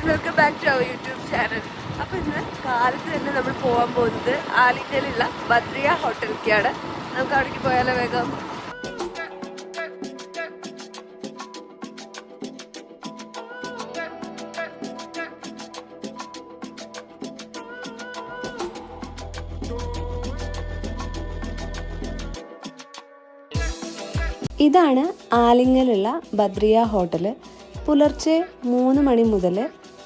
And welcome back to our YouTube channel. അപ്പോൾ ഇന്ന് കാലത്ത് തന്നെ നമ്മൾ പോകാൻ പോകുന്നത് ആലിംഗലുള്ള ബദ്രിയ ഹോട്ടലിലേക്കാണ്. നമുക്ക് അവിടേക്ക് പോയാലോ വേഗം? ഇതാണ് ആലിങ്ങലുള്ള ബദ്രിയ ഹോട്ടൽ. പുലർച്ചെ 3 മണി മുതൽ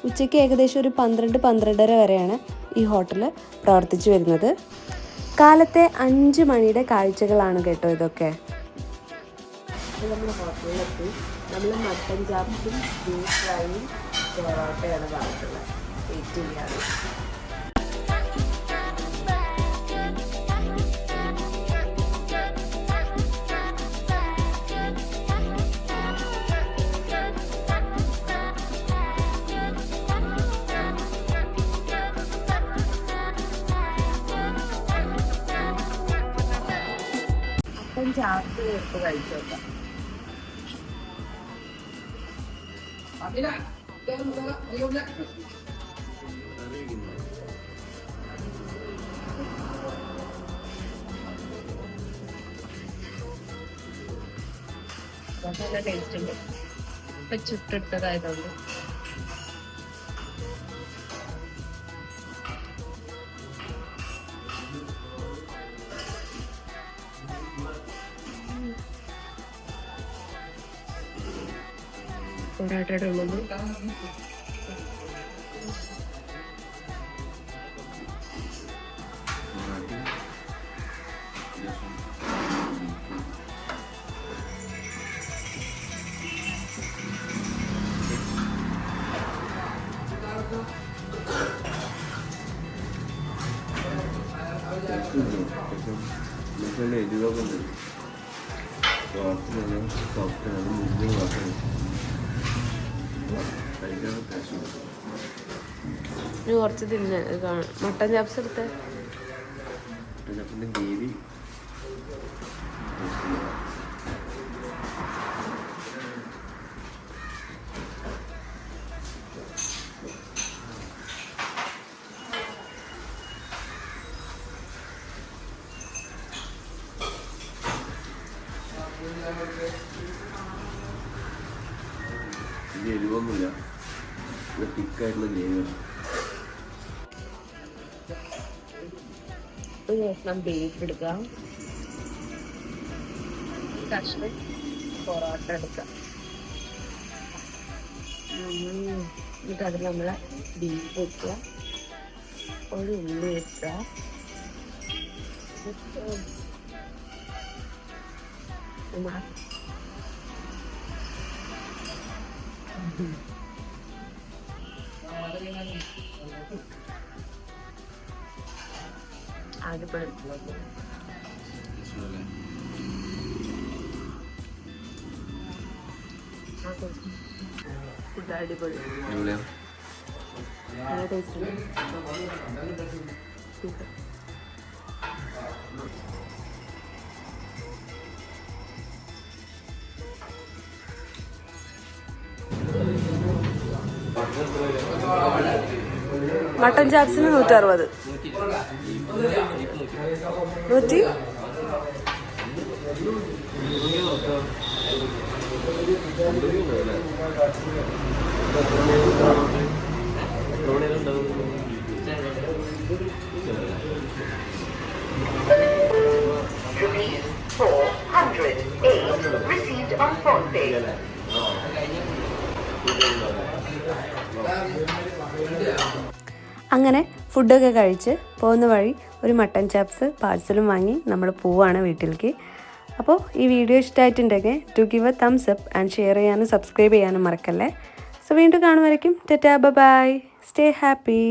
ഉച്ചയ്ക്ക് ഏകദേശം ഒരു 12-12:30 വരെയാണ് ഈ ഹോട്ടൽ പ്രവർത്തിച്ചു വരുന്നത്. കാലത്തെ 5 മണിയുടെ കാഴ്ചകളാണ് കേട്ടോ ഇതൊക്കെ. നമ്മൾ ഹോട്ടലിലെത്തി. നമ്മൾ മട്ടൻ ചാപ്സും ബീഫ് ഫ്രൈയും പൊറോട്ടയാണ് പറഞ്ഞിട്ടുള്ളത്. വെയിറ്റ് ചെയ്യാണ്. ചാപ്സ് എടുത്ത് കഴിച്ചു നോക്കാം. നല്ല ടേസ്റ്റ് ഉണ്ട്. ഇപ്പൊ ചുട്ടെടുത്തതായതുകൊണ്ട് പൊറാട്ടയുടെ ഉള്ളത് കുറച്ച് തിന്നെ കാണും. മട്ടൻ ചാപ്സ് എടുത്ത് ഗ്രേവി ഇത് എരിവൊന്നുമില്ല. ഇത് തിക്കായിട്ടുള്ള ഗ്രേവിയാണ്. ബീഫ് എടുക്കാം, കഷ്ണം പൊറോട്ട എടുക്കാം. എന്നിട്ട് അതിൽ നമ്മൾ ബീഫ് വെക്കുക, ഒരു ഉള്ളി വെക്കുക, അടിപൊളി. ഫുഡ് അടിപൊളി, നല്ല ടേസ്റ്റ് ഉണ്ട്. Mutton ചാപ്സിന് 160. 100. Received on phone pay. അങ്ങനെ ഫുഡൊക്കെ കഴിച്ച് പോകുന്ന വഴി ഒരു മട്ടൻ ചാപ്സ് പാഴ്സലും വാങ്ങി നമ്മൾ പോവാണ് വീട്ടിലേക്ക്. അപ്പോൾ ഈ വീഡിയോ ഇഷ്ടമായിട്ടുണ്ടെങ്കിൽ to give a thumbs up and share ചെയ്യാനും സബ്സ്ക്രൈബ് ചെയ്യാനും മറക്കല്ലേ. സോ വീണ്ടും കാണുമായിരിക്കും. Ta-ta bye, stay happy.